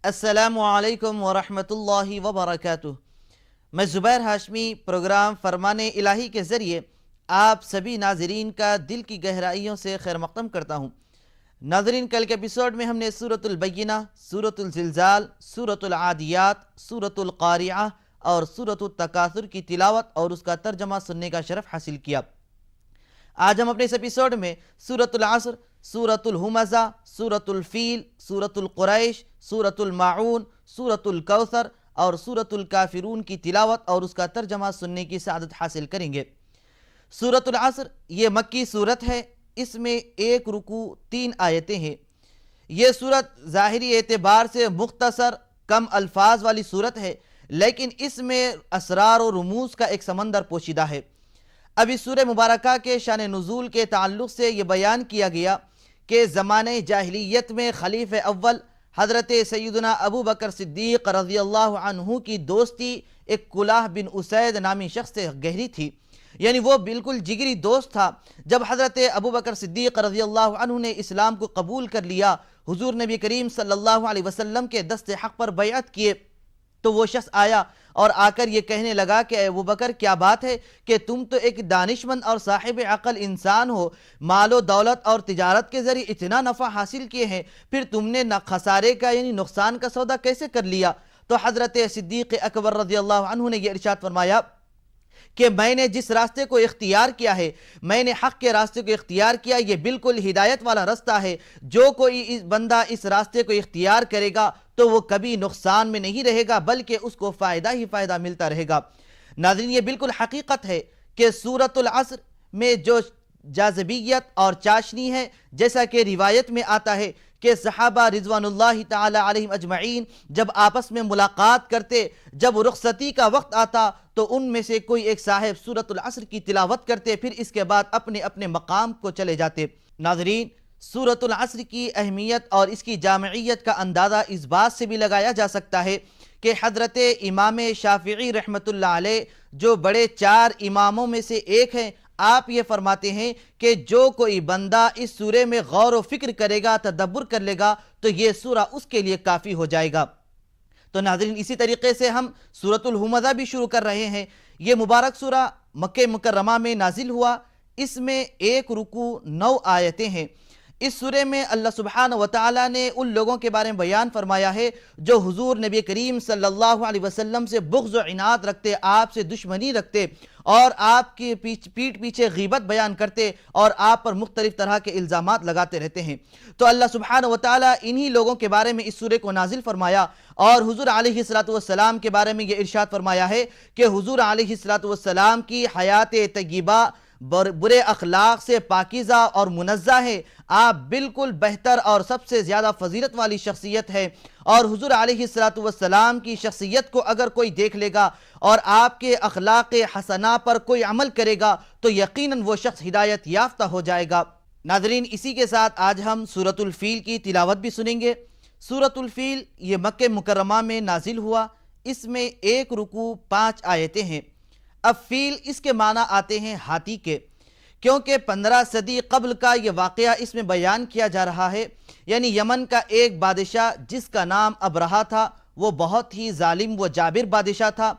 السلام علیکم ورحمۃ اللہ وبرکاتہ۔ میں زبیر ہاشمی پروگرام فرمان الہی کے ذریعے آپ سبھی ناظرین کا دل کی گہرائیوں سے خیر مقدم کرتا ہوں۔ ناظرین، کل کے ایپیسوڈ میں ہم نے سورۃ البینہ، سورۃ الزلزال، سورۃ العادیات، سورۃ القاریعہ اور سورۃ التکاثر کی تلاوت اور اس کا ترجمہ سننے کا شرف حاصل کیا۔ آج ہم اپنے اس ایپیسوڈ میں سورۃ العصر، سورۃ الہمزہ، سورۃ الفیل، سورۃ القریش، سورۃ الماعون، سورۃ الکوثر اور سورۃ الکافرون کی تلاوت اور اس کا ترجمہ سننے کی سعادت حاصل کریں گے۔ سورۃ العصر یہ مکی صورت ہے، اس میں 1 رکوع 3 آیتیں ہیں۔ یہ صورت ظاہری اعتبار سے مختصر کم الفاظ والی صورت ہے، لیکن اس میں اسرار و رموز کا ایک سمندر پوشیدہ ہے۔ اب اس سورہ مبارکہ کے شان نزول کے تعلق سے یہ بیان کیا گیا کہ زمانہ جاہلیت میں خلیفہ اول حضرت سیدنا ابو بکر صدیق رضی اللہ عنہ کی دوستی ایک کلاہ بن اسید نامی شخص سے گہری تھی، یعنی وہ بالکل جگری دوست تھا۔ جب حضرت ابو بکر صدیق رضی اللہ عنہ نے اسلام کو قبول کر لیا، حضور نبی کریم صلی اللہ علیہ وسلم کے دست حق پر بیعت کیے، تو وہ شخص آیا اور آ کر یہ کہنے لگا کہ اے ابو بکر، کیا بات ہے کہ تم تو ایک دانشمند اور صاحب عقل انسان ہو، مال و دولت اور تجارت کے ذریعے اتنا نفع حاصل کیے ہیں، پھر تم نے خسارے کا یعنی نقصان کا سودا کیسے کر لیا؟ تو حضرت صدیق اکبر رضی اللہ عنہ نے یہ ارشاد فرمایا کہ میں نے جس راستے کو اختیار کیا ہے، میں نے حق کے راستے کو اختیار کیا، یہ بالکل ہدایت والا راستہ ہے۔ جو کوئی بندہ اس راستے کو اختیار کرے گا تو وہ کبھی نقصان میں نہیں رہے گا، بلکہ اس کو فائدہ ہی فائدہ ملتا رہے گا۔ ناظرین، یہ بالکل حقیقت ہے کہ سورۃ العصر میں جو جاذبیت اور چاشنی ہے، جیسا کہ روایت میں آتا ہے کہ صحابہ رضوان اللہ تعالی علیہم اجمعین جب آپس میں ملاقات کرتے، جب رخصتی کا وقت آتا تو ان میں سے کوئی ایک صاحب سورۃ العصر کی تلاوت کرتے، پھر اس کے بعد اپنے اپنے مقام کو چلے جاتے۔ ناظرین، سورۃ العصر کی اہمیت اور اس کی جامعیت کا اندازہ اس بات سے بھی لگایا جا سکتا ہے کہ حضرت امام شافعی رحمۃ اللہ علیہ جو بڑے 4 اماموں میں سے ایک ہیں، آپ یہ فرماتے ہیں کہ جو کوئی بندہ اس سورے میں غور و فکر کرے گا، تدبر کر لے گا، تو یہ سورہ اس کے لیے کافی ہو جائے گا۔ تو ناظرین، اسی طریقے سے ہم سورۃ الہمزہ بھی شروع کر رہے ہیں۔ یہ مبارک سورہ مکہ مکرمہ میں نازل ہوا، اس میں 1 رکوع 9 آیتیں ہیں۔ اس سورے میں اللہ سبحانہ وتعالی نے ان لوگوں کے بارے میں بیان فرمایا ہے جو حضور نبی کریم صلی اللہ علیہ وسلم سے بغض و عناد رکھتے، آپ سے دشمنی رکھتے اور آپ کی پیٹھ پیچھے غیبت بیان کرتے اور آپ پر مختلف طرح کے الزامات لگاتے رہتے ہیں۔ تو اللہ سبحانہ وتعالی انہی لوگوں کے بارے میں اس سورے کو نازل فرمایا اور حضور علیہ السلام کے بارے میں یہ ارشاد فرمایا ہے کہ حضور علیہ السلام کی حیات طیبہ برے اخلاق سے پاکیزہ اور منزہ ہے، آپ بالکل بہتر اور سب سے زیادہ فضیلت والی شخصیت ہے، اور حضور علیہ السلام کی شخصیت کو اگر کوئی دیکھ لے گا اور آپ کے اخلاق حسنہ پر کوئی عمل کرے گا تو یقیناً وہ شخص ہدایت یافتہ ہو جائے گا۔ ناظرین، اسی کے ساتھ آج ہم سورۃ الفیل کی تلاوت بھی سنیں گے۔ سورۃ الفیل یہ مکہ مکرمہ میں نازل ہوا، اس میں 1 رکوع 5 آیتیں ہیں۔ اب فیل اس کے معنی آتے ہیں ہاتھی کے، کیونکہ 15 صدی قبل کا یہ واقعہ اس میں بیان کیا جا رہا ہے، یعنی یمن کا ایک بادشاہ جس کا نام ابرہہ تھا، وہ بہت ہی ظالم و جابر بادشاہ تھا۔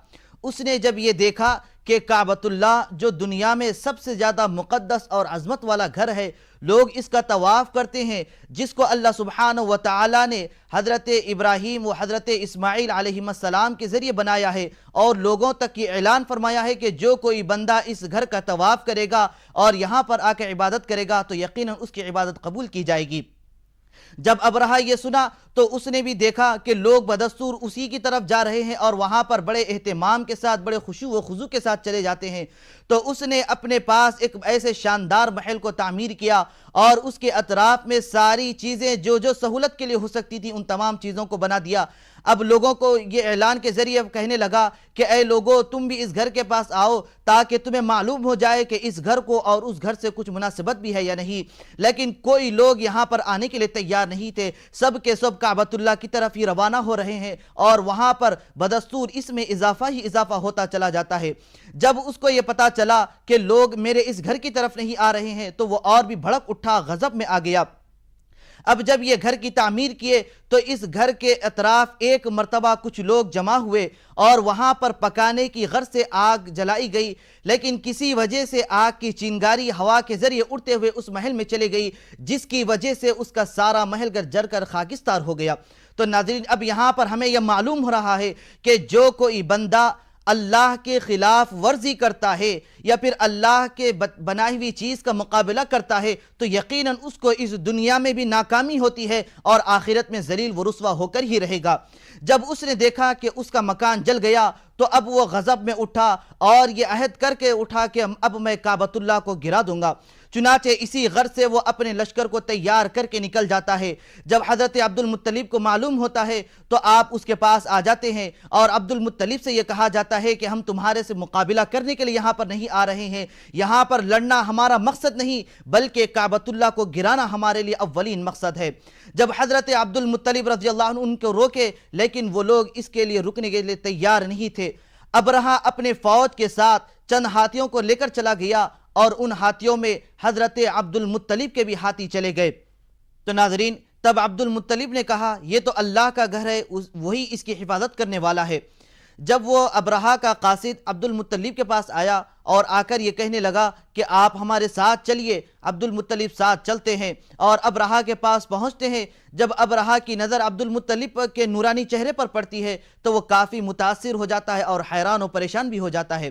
اس نے جب یہ دیکھا کہ کعبۃ اللہ جو دنیا میں سب سے زیادہ مقدس اور عظمت والا گھر ہے، لوگ اس کا طواف کرتے ہیں، جس کو اللہ سبحانہ وتعالی نے حضرت ابراہیم و حضرت اسماعیل علیہ السلام کے ذریعے بنایا ہے، اور لوگوں تک یہ اعلان فرمایا ہے کہ جو کوئی بندہ اس گھر کا طواف کرے گا اور یہاں پر آ کے عبادت کرے گا تو یقیناً اس کی عبادت قبول کی جائے گی۔ جب ابرہہ یہ سنا تو اس نے بھی دیکھا کہ لوگ بدستور اسی کی طرف جا رہے ہیں اور وہاں پر بڑے اہتمام کے ساتھ، بڑے خشوع و خضوع کے ساتھ چلے جاتے ہیں، تو اس نے اپنے پاس ایک ایسے شاندار محل کو تعمیر کیا اور اس کے اطراف میں ساری چیزیں جو سہولت کے لیے ہو سکتی تھی ان تمام چیزوں کو بنا دیا۔ اب لوگوں کو یہ اعلان کے ذریعے کہنے لگا کہ اے لوگو، تم بھی اس گھر کے پاس آؤ تاکہ تمہیں معلوم ہو جائے کہ اس گھر کو اور اس گھر سے کچھ مناسبت بھی ہے یا نہیں۔ لیکن کوئی لوگ یہاں پر آنے کے لیے تیار نہیں تھے، سب کے سب کعبۃ اللہ کی طرف ہی روانہ ہو رہے ہیں اور وہاں پر بدستور اس میں اضافہ ہی اضافہ ہوتا چلا جاتا ہے۔ جب اس کو یہ پتا چلا کہ لوگ میرے اس گھر کی طرف نہیں آ رہے ہیں تو وہ اور بھی بھڑک اٹھا، غضب میں آ گیا۔ اب جب یہ گھر کی تعمیر کیے تو اس گھر کے اطراف ایک مرتبہ کچھ لوگ جمع ہوئے اور وہاں پر پکانے کی غرض سے آگ جلائی گئی، لیکن کسی وجہ سے آگ کی چنگاری ہوا کے ذریعے اڑتے ہوئے اس محل میں چلے گئی، جس کی وجہ سے اس کا سارا محل جل کر خاکستار ہو گیا۔ تو ناظرین، اب یہاں پر ہمیں یہ معلوم ہو رہا ہے کہ جو کوئی بندہ اللہ کے خلاف ورزی کرتا ہے یا پھر اللہ کے بنائی ہوئی چیز کا مقابلہ کرتا ہے تو یقیناً اس کو اس دنیا میں بھی ناکامی ہوتی ہے اور آخرت میں ذلیل و رسوا ہو کر ہی رہے گا۔ جب اس نے دیکھا کہ اس کا مکان جل گیا تو اب وہ غضب میں اٹھا اور یہ عہد کر کے اٹھا کہ اب میں کعبۃ اللہ کو گرا دوں گا۔ چنانچہ اسی غرض سے وہ اپنے لشکر کو تیار کر کے نکل جاتا ہے۔ جب حضرت عبد المطلب کو معلوم ہوتا ہے تو آپ اس کے پاس آ جاتے ہیں اور عبد المطلب سے یہ کہا جاتا ہے کہ ہم تمہارے سے مقابلہ کرنے کے لیے یہاں پر نہیں آ رہے ہیں، یہاں پر لڑنا ہمارا مقصد نہیں بلکہ کعبۃ اللہ کو گرانا ہمارے لیے اولین مقصد ہے۔ جب حضرت عبد المطلب رضی اللہ عنہ ان کو روکے لیکن وہ لوگ اس کے لیے رکنے کے لیے تیار نہیں تھے۔ ابرہہ اپنے فوج کے ساتھ چند ہاتھیوں کو لے کر چلا گیا اور ان ہاتھیوں میں حضرت عبد المطلب کے بھی ہاتھی چلے گئے۔ تو ناظرین، تب عبد المطلب نے کہا یہ تو اللہ کا گھر ہے، وہی اس کی حفاظت کرنے والا ہے۔ جب وہ ابرہہ کا قاصد عبد المطلب کے پاس آیا اور آ کر یہ کہنے لگا کہ آپ ہمارے ساتھ چلیے، عبد المطلب ساتھ چلتے ہیں اور ابرہہ کے پاس پہنچتے ہیں۔ جب ابرہہ کی نظر عبد المطلب کے نورانی چہرے پر پڑتی ہے تو وہ کافی متاثر ہو جاتا ہے اور حیران و پریشان بھی ہو جاتا ہے۔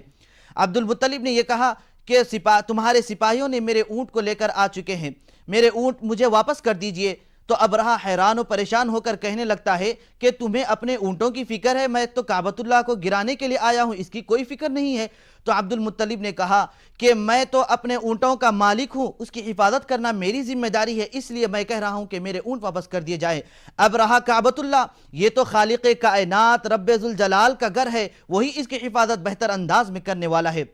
عبد المطلب نے یہ کہا کہ تمہارے سپاہیوں نے میرے اونٹ کو لے کر آ چکے ہیں، میرے اونٹ مجھے واپس کر دیجئے۔ تو ابرہہ حیران و پریشان ہو کر کہنے لگتا ہے کہ تمہیں اپنے اونٹوں کی فکر ہے، میں تو کعبۃ اللہ کو گرانے کے لیے آیا ہوں، اس کی کوئی فکر نہیں ہے۔ تو عبد المطلب نے کہا کہ میں تو اپنے اونٹوں کا مالک ہوں، اس کی حفاظت کرنا میری ذمہ داری ہے، اس لیے میں کہہ رہا ہوں کہ میرے اونٹ واپس کر دیے جائیں۔ اب رہا کعبۃ اللہ، یہ تو خالق کائنات رب ذوالجلال کا گھر ہے، وہی اس کی حفاظت بہتر انداز میں کرنے والا ہے۔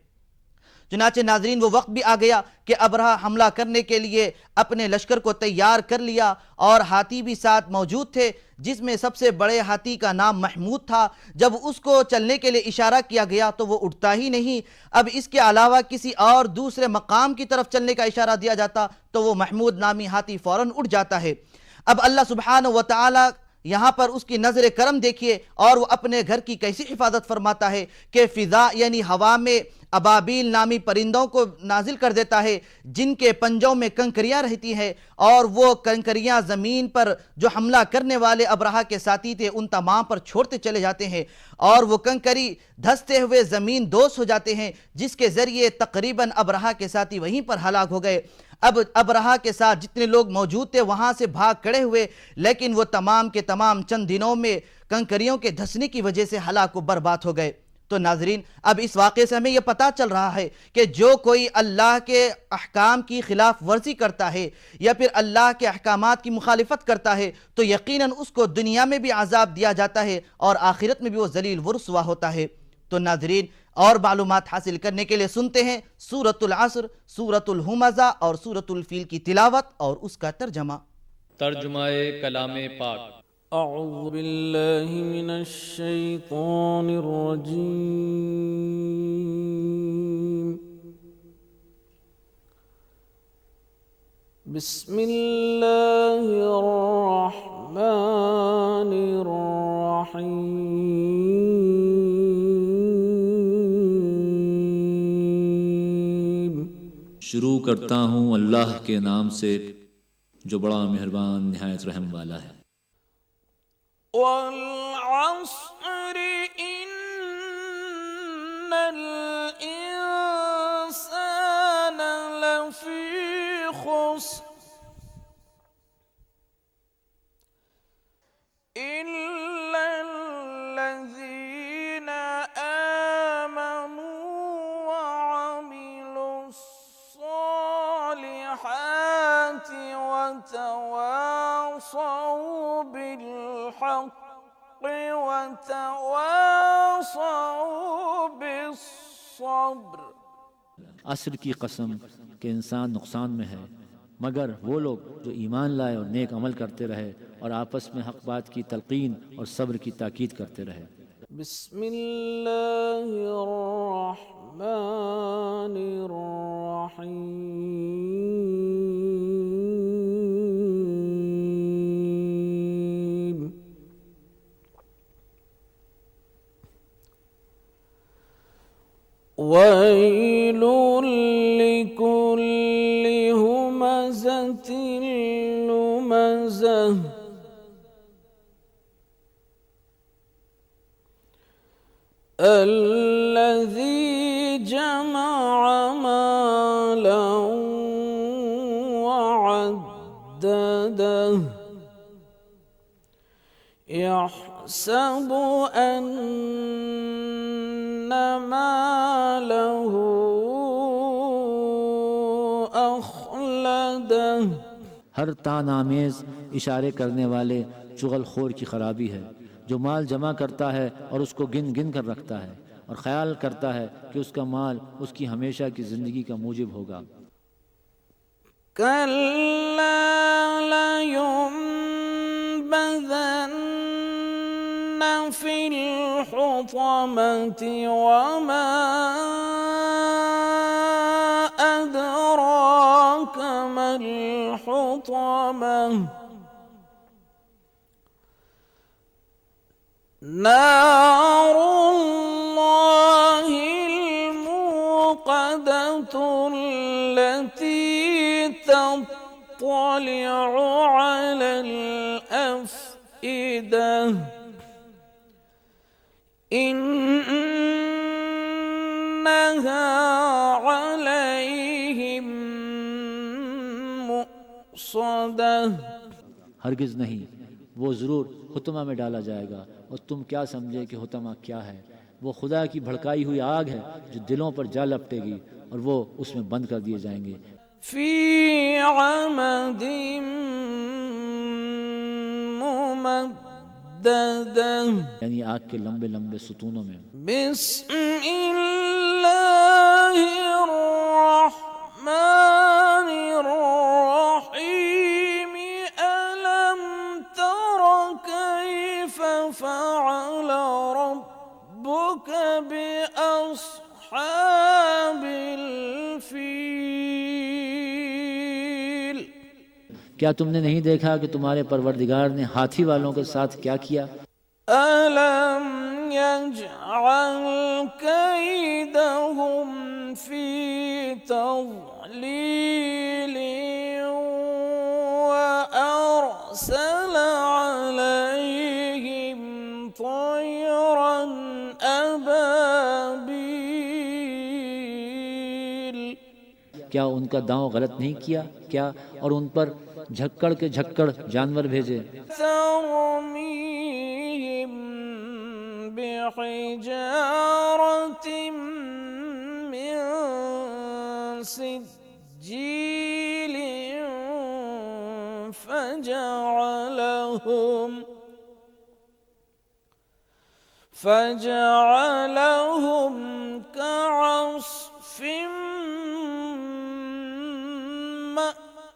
چنانچہ ناظرین، وہ وقت بھی آ گیا کہ ابرہہ حملہ کرنے کے لیے اپنے لشکر کو تیار کر لیا اور ہاتھی بھی ساتھ موجود تھے، جس میں سب سے بڑے ہاتھی کا نام محمود تھا۔ جب اس کو چلنے کے لیے اشارہ کیا گیا تو وہ اٹھتا ہی نہیں۔ اب اس کے علاوہ کسی اور دوسرے مقام کی طرف چلنے کا اشارہ دیا جاتا تو وہ محمود نامی ہاتھی فوراً اٹھ جاتا ہے۔ اب اللہ سبحانہ وتعالی یہاں پر اس کی نظر کرم دیکھیے اور وہ اپنے گھر کی کیسی حفاظت فرماتا ہے کہ فضا یعنی ہوا میں ابابیل نامی پرندوں کو نازل کر دیتا ہے، جن کے پنجوں میں کنکریاں رہتی ہیں اور وہ کنکریاں زمین پر جو حملہ کرنے والے ابرہہ کے ساتھی تھے ان تمام پر چھوڑتے چلے جاتے ہیں اور وہ کنکری دھستے ہوئے زمین دوز ہو جاتے ہیں، جس کے ذریعے تقریباً ابرہہ کے ساتھی وہیں پر ہلاک ہو گئے۔ اب ابرہہ کے ساتھ جتنے لوگ موجود تھے وہاں سے بھاگ کھڑے ہوئے، لیکن وہ تمام کے تمام چند دنوں میں کنکریوں کے دھسنے کی وجہ سے ہلاک و برباد ہو گئے۔ تو ناظرین، اب اس واقعے سے ہمیں یہ پتہ چل رہا ہے کہ جو کوئی اللہ کے احکام کی خلاف ورزی کرتا ہے یا پھر اللہ کے احکامات کی مخالفت کرتا ہے تو یقیناً اس کو دنیا میں بھی عذاب دیا جاتا ہے اور آخرت میں بھی وہ ذلیل و رسوا ہوتا ہے۔ تو ناظرین، اور معلومات حاصل کرنے کے لیے سنتے ہیں سورۃ العصر، سورۃ الہمزہ اور سورۃ الفیل کی تلاوت اور اس کا ترجمہ۔ ترجمہ کلام پاک۔ اعوذ باللہ من الشیطان الرجیم، بسم اللہ الرحمن الرحیم۔ شروع کرتا ہوں اللہ کے نام سے جو بڑا مہربان نہایت رحم والا ہے۔ والعصر ان الانسان لفی خسر الا الذین آمنوا وعملوا الصالحات وتواصوا بالحق وتواصوا بالصبر۔ عصر کی قسم کہ انسان نقصان میں ہے مگر وہ لوگ جو ایمان لائے اور نیک عمل کرتے رہے اور آپس میں حق بات کی تلقین اور صبر کی تاکید کرتے رہے۔ بسم اللہ الرحمن الرحیم۔ ويل لكل همزة لمزة الذي جمع مالا وعدده يحسب أن ماله أخلده. ہر تان آمیز اشارے کرنے والے چغل خور کی خرابی ہے جو مال جمع کرتا ہے اور اس کو گن گن کر رکھتا ہے اور خیال کرتا ہے کہ اس کا مال اس کی ہمیشہ کی زندگی کا موجب ہوگا. كلا لينبذن في الحطمة وما أدراك ما الحطمة نار الله الموقدة التي تطلع على الأفئدة إنها عليهم مؤصدة. ہرگز نہیں، وہ ضرور حطمہ میں ڈالا جائے گا اور تم کیا سمجھے کہ حطمہ کیا ہے؟ وہ خدا کی بھڑکائی ہوئی آگ ہے جو دلوں پر جا لپٹے گی اور وہ اس میں بند کر دیے جائیں گے. في عمد ممددة. یعنی آگ کے لمبے لمبے ستونوں میں. بسم الله الرحمن الرحيم. ألم تر كيف فعل ربك بأصحاب الفيل. کیا تم نے نہیں دیکھا کہ تمہارے پروردگار نے ہاتھی والوں کے ساتھ کیا کیا؟ ألم يجعل كيدهم في تضليل وأرسل عليهم طيرا أبابيل. کیا ان کا داؤں غلط نہیں کیا کیا؟ اور ان پر جھکڑ کے جھکڑ جانور بھیجے. ترميهم بحجارة من سجيل فجعلهم كعصف مأكول.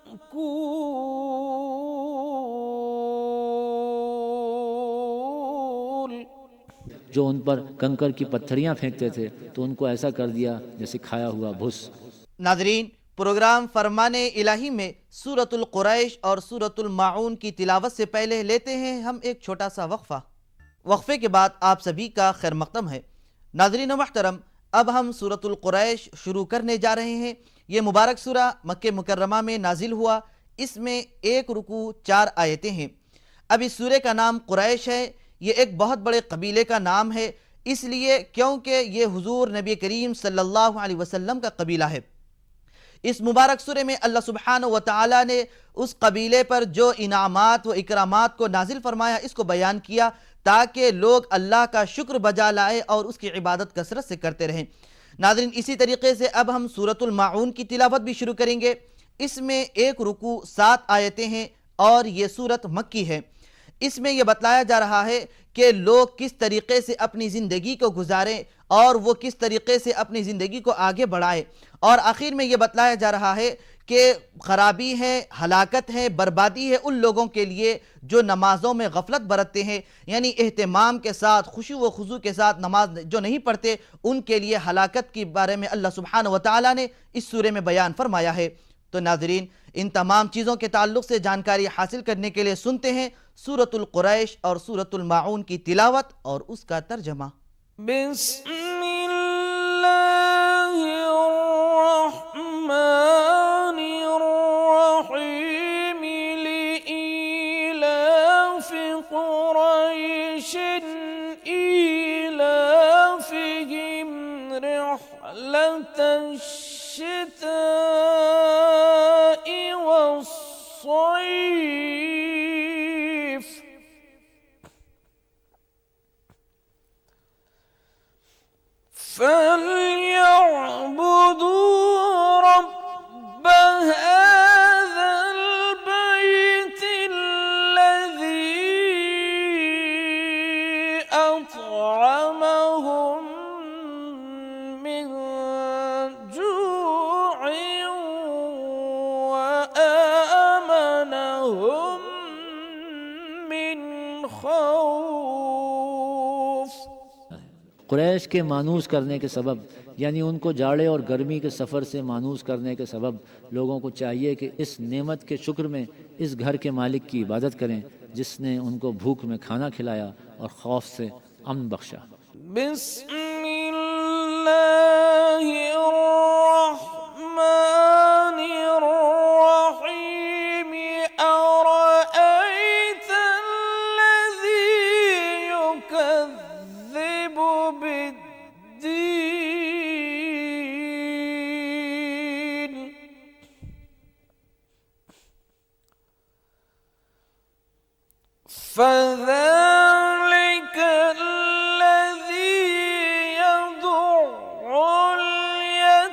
جو ان پر کنکر کی پتھریاں پھینکتے تھے تو ان کو ایسا کر دیا جیسے کھایا ہوا بھس. ناظرین، پروگرام فرمان الہی میں سورۃ القریش اور سورۃ الماعون کی تلاوت سے پہلے لیتے ہیں ہم ایک چھوٹا سا وقفہ. وقفے کے بعد آپ سبھی کا خیر مقدم ہے. ناظرین محترم، اب ہم سورۃ القریش شروع کرنے جا رہے ہیں. یہ مبارک سورہ مکہ مکرمہ میں نازل ہوا. اس میں 1 رکوع 4 آیتیں ہیں. اب اس سورہ کا نام قریش ہے. یہ ایک بہت بڑے قبیلے کا نام ہے، اس لیے کیونکہ یہ حضور نبی کریم صلی اللہ علیہ وسلم کا قبیلہ ہے. اس مبارک سورہ میں اللہ سبحانہ و تعالی نے اس قبیلے پر جو انعامات و اکرامات کو نازل فرمایا اس کو بیان کیا تاکہ لوگ اللہ کا شکر بجا لائے اور اس کی عبادت کثرت سے کرتے رہیں. ناظرین، اسی طریقے سے اب ہم سورۃ الماعون کی تلاوت بھی شروع کریں گے. اس میں 1 رکوع 7 آیتیں ہیں اور یہ سورت مکی ہے. اس میں یہ بتلایا جا رہا ہے کہ لوگ کس طریقے سے اپنی زندگی کو گزاریں اور وہ کس طریقے سے اپنی زندگی کو آگے بڑھائیں. اور آخر میں یہ بتلایا جا رہا ہے کہ خرابی ہے، ہلاکت ہے، بربادی ہے ان لوگوں کے لیے جو نمازوں میں غفلت برتتے ہیں، یعنی اہتمام کے ساتھ خشوع و خضوع کے ساتھ نماز جو نہیں پڑھتے، ان کے لیے ہلاکت کے بارے میں اللہ سبحانہ و تعالی نے اس سورہ میں بیان فرمایا ہے. تو ناظرین، ان تمام چیزوں کے تعلق سے جانکاری حاصل کرنے کے لیے سنتے ہیں سورۃ القریش اور سورۃ الماعون کی تلاوت اور اس کا ترجمہ. بسم اللہ الرحيم لإيلاف قريش إيلافهم رحلة الشتاء والصيف فليعبدوا رب هذا البيت الذي أطعمهم من جوع وآمنهم من خوف. قریش کے مانوس کرنے کے سبب یعنی ان کو جاڑے اور گرمی کے سفر سے مانوس کرنے کے سبب لوگوں کو چاہیے کہ اس نعمت کے شکر میں اس گھر کے مالک کی عبادت کریں جس نے ان کو بھوک میں کھانا کھلایا اور خوف سے امن بخشا. بسم الله الرحمن الرحيم أرأيت الذي يكذب بالدين فذلك الذي يدع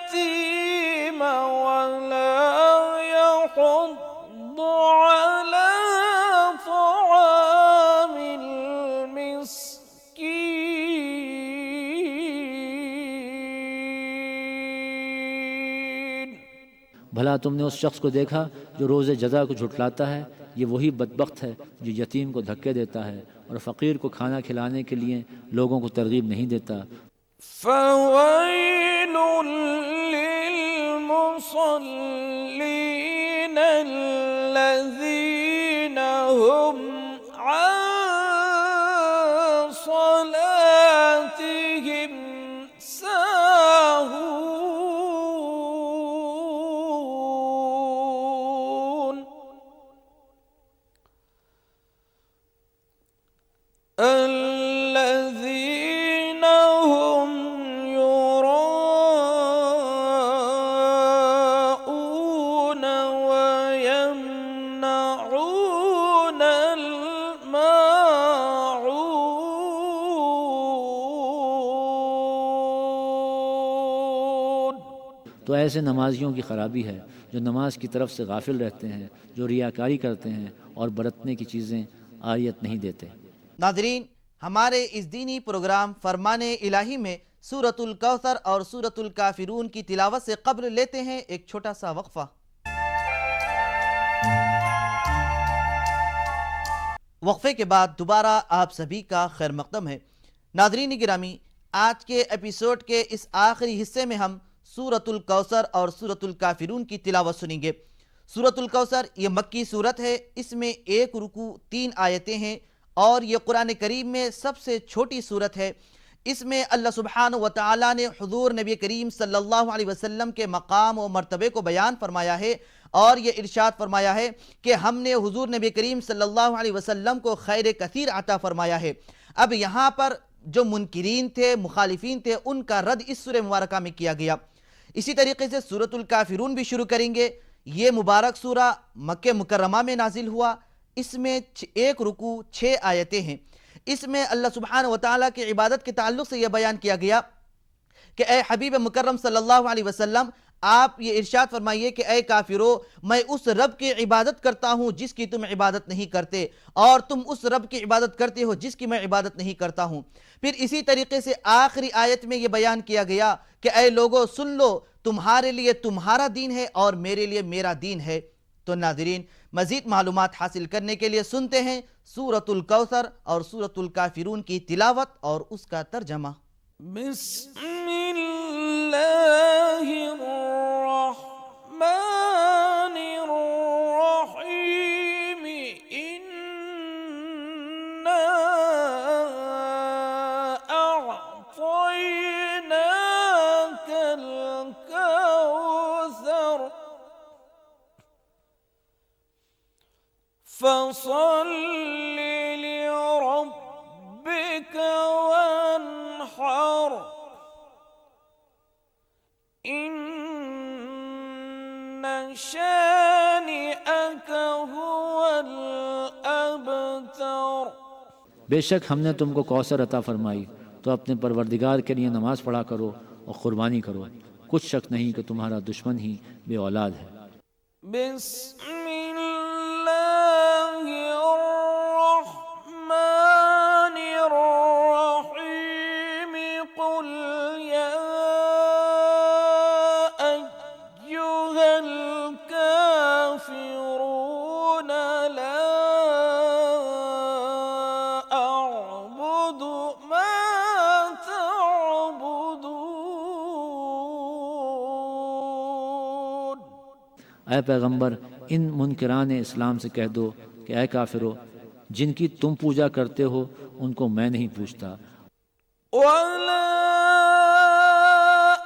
اليتيم ولا يحض على طعام المسكين. بھلا تم نے اس شخص کو دیکھا جو روز جزا کو جھٹلاتا ہے؟ یہ وہی بدبخت ہے جو یتیم کو دھکے دیتا ہے اور فقیر کو کھانا کھلانے کے لیے لوگوں کو ترغیب نہیں دیتا. فويل للمصلين الذين هم عن صلاتهم ساهون الذين هم يراءون ويمنعون الماعون. تو ایسے نمازیوں کی خرابی ہے جو نماز کی طرف سے غافل رہتے ہیں، جو ریاکاری کرتے ہیں اور برتنے کی چیزیں عاریت نہیں دیتے. ناظرین، ہمارے اس دینی پروگرام فرمان الہی میں سورۃ الکوثر اور سورۃ الکافرون کی تلاوت سے قبل لیتے ہیں ایک چھوٹا سا وقفہ. وقفے کے بعد دوبارہ آپ سبھی کا خیر مقدم ہے. ناظرین گرامی، آج کے ایپیسوڈ کے اس آخری حصے میں ہم سورۃ الکوثر اور سورۃ الکافرون کی تلاوت سنیں گے. سورۃ الکوثر یہ مکی سورت ہے، اس میں 1 رکوع 3 آیتیں ہیں اور یہ قرآن کریم میں سب سے چھوٹی سورت ہے. اس میں اللہ سبحانہ و تعالیٰ نے حضور نبی کریم صلی اللہ علیہ وسلم کے مقام و مرتبے کو بیان فرمایا ہے اور یہ ارشاد فرمایا ہے کہ ہم نے حضور نبی کریم صلی اللہ علیہ وسلم کو خیر کثیر عطا فرمایا ہے. اب یہاں پر جو منکرین تھے، مخالفین تھے، ان کا رد اس سورہ مبارکہ میں کیا گیا. اسی طریقے سے سورۃ الکافرون بھی شروع کریں گے. یہ مبارک سورہ مکہ مکرمہ میں نازل ہوا. اس میں 1 رکوع 6 آیتیں ہیں. اس میں اللہ سبحانہ و تعالیٰ کی عبادت کے تعلق سے یہ بیان کیا گیا کہ اے حبیب مکرم صلی اللہ علیہ وسلم، آپ یہ ارشاد فرمائیے کہ اے کافرو، میں اس رب کی عبادت کرتا ہوں جس کی تم عبادت نہیں کرتے، اور تم اس رب کی عبادت کرتے ہو جس کی میں عبادت نہیں کرتا ہوں. پھر اسی طریقے سے آخری آیت میں یہ بیان کیا گیا کہ اے لوگو سن لو، تمہارے لیے تمہارا دین ہے اور میرے لیے میرا دین ہے. تو ناظرین، مزید معلومات حاصل کرنے کے لیے سنتے ہیں سورۃ الکوثر اور سورۃ الکافرون کی تلاوت اور اس کا ترجمہ. بسم الله الرحمن الرحيم إنا أعطيناك الكوثر فصل لربك وانحر إن شانئك هو الأبتر۔ بے شک ہم نے تم کو کوثر عطا فرمائی تو اپنے پروردگار کے لیے نماز پڑھا کرو اور قربانی کرو، کچھ شک نہیں کہ تمہارا دشمن ہی بے اولاد ہے۔ بسم اللہ الرحمن الرحیم قل یا ایہا الکافرون لا اعبد ما تعبدون۔ اے پیغمبر ان منکران اسلام سے کہہ دو کہ اے کافرو، جن کی تم پوجا کرتے ہو ان کو میں نہیں پوچھتا، وَلَا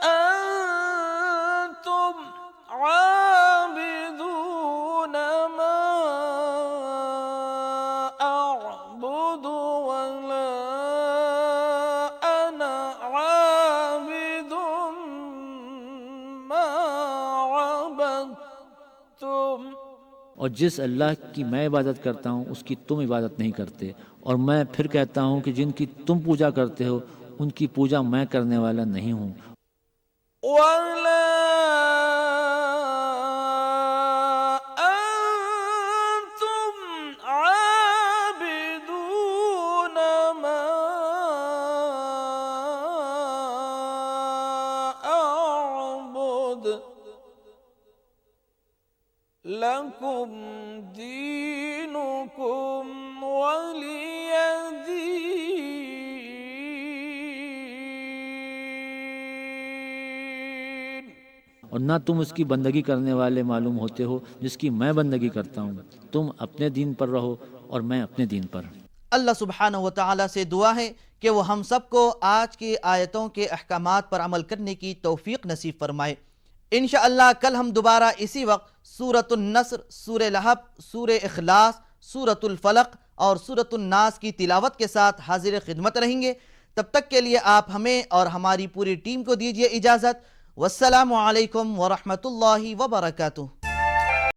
أَنْتُمْ عَابِدُونَ مَا أَعْبُدُ وَلَا أَنَا عَابِدٌ مَا عَبَدتُّمْ۔ اور جس اللہ کی میں عبادت کرتا ہوں اس کی تم عبادت نہیں کرتے، اور میں پھر کہتا ہوں کہ جن کی تم پوجا کرتے ہو ان کی پوجا میں کرنے والا نہیں ہوں۔ وَلَا أَنْتُمْ عَابِدُونَ مَا أَعْبُدُ لَكُمْ دِينُكُمْ وَلِيَ دِينِ۔ اور نہ تم اس کی بندگی کرنے والے معلوم ہوتے ہو جس کی میں بندگی کرتا ہوں، تم اپنے دین پر رہو اور میں اپنے دین پر۔ اللہ سبحانہ و تعالیٰ سے دعا ہے کہ وہ ہم سب کو آج کی آیتوں کے احکامات پر عمل کرنے کی توفیق نصیب فرمائے۔ انشاءاللہ کل ہم دوبارہ اسی وقت سورۃ النصر، سورہ لہب، سورہ اخلاص، سورۃ الفلق اور سورۃ الناس کی تلاوت کے ساتھ حاضر خدمت رہیں گے۔ تب تک کے لیے آپ ہمیں اور ہماری پوری ٹیم کو دیجیے اجازت۔ والسلام علیکم ورحمۃ اللہ وبرکاتہ۔